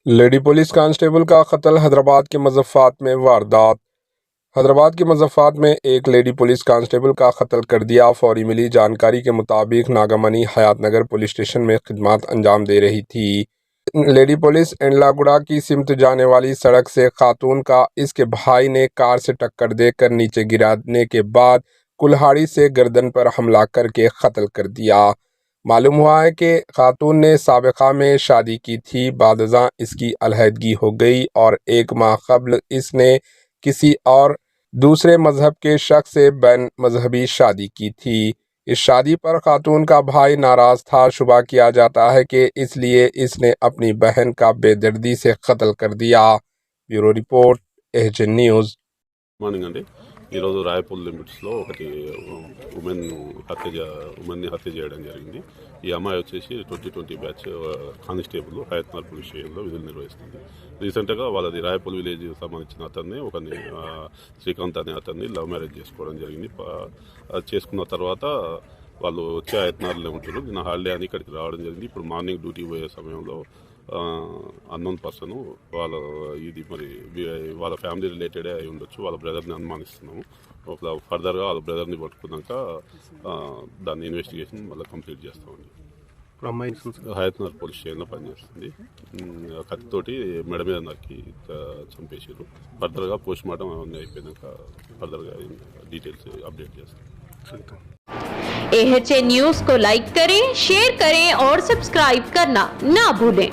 لیڈی پولیس کانسٹیبل کا قتل، حیدرآباد کے مظفرات میں واردات۔ حیدرآباد کے مظفرات میں ایک لیڈی پولیس کانسٹیبل کا قتل کر دیا۔ فوری ملی جانکاری کے مطابق ناگامنی حیات نگر پولیس اسٹیشن میں خدمات انجام دے رہی تھی۔ لیڈی پولیس انڈلا گڑا کی سمت جانے والی سڑک سے خاتون کا اس کے بھائی نے کار سے ٹکر دے کر نیچے گرانے کے بعد کلہاڑی سے گردن پر حملہ کر کے قتل کر دیا۔ معلوم ہوا ہے کہ خاتون نے سابقہ میں شادی کی تھی، بعد ازاں اس کی علیحدگی ہو گئی اور 1 ماہ قبل اس نے کسی اور دوسرے مذہب کے شخص سے بین مذہبی شادی کی تھی۔ اس شادی پر خاتون کا بھائی ناراض تھا۔ شبہ کیا جاتا ہے کہ اس لیے اس نے اپنی بہن کا بے دردی سے قتل کر دیا۔ Bureau report AHN news. Morning అండి, ఈరోజు రాయపూల్ లిమిట్స్లో ఒకటి ఉమెన్ని హత్య చేయడం జరిగింది. ఈ అమ్మాయి వచ్చేసి 2020 బ్యాచ్ కానిస్టేబుల్ హయత్నగర్ పోలీస్ స్టేషన్లో విధులు నిర్వహిస్తుంది. రీసెంట్గా వాళ్ళది రాయపూల్ విలేజ్ సంబంధించిన అతన్ని ఒకరిని శ్రీకాంత్ అనే అతన్ని లవ్ మ్యారేజ్ చేసుకోవడం జరిగింది. చేసుకున్న తర్వాత వాళ్ళు వచ్చే హయత్నగర్లో ఉంటారు. నిన్న హాలిడే అని ఇక్కడికి రావడం జరిగింది. ఇప్పుడు మార్నింగ్ డ్యూటీ పోయే సమయంలో అన్నోన్ పర్సన్ వాళ్ళ ఫ్యామిలీ రిలేటెడే అయి ఉండొచ్చు, వాళ్ళ బ్రదర్ని అనుమానిస్తున్నాము. ఫర్దర్గా వాళ్ళ బ్రదర్ని పట్టుకున్నాక దాన్ని ఇన్వెస్టిగేషన్ మళ్ళీ కంప్లీట్ చేస్తామండి. హయత్నగర్ పోలీస్ స్టేషన్లో పనిచేస్తుంది. కత్తితోటి మెడ మీద నరికి చంపేసారు. ఫర్దర్గా పోస్ట్ మార్టం అవన్నీ అయిపోయినాక ఫర్దర్గా డీటెయిల్స్ అప్డేట్ చేస్తాం. AHN न्यूज़ को लाइक करें, शेयर करें और सब्सक्राइब करना ना भूलें।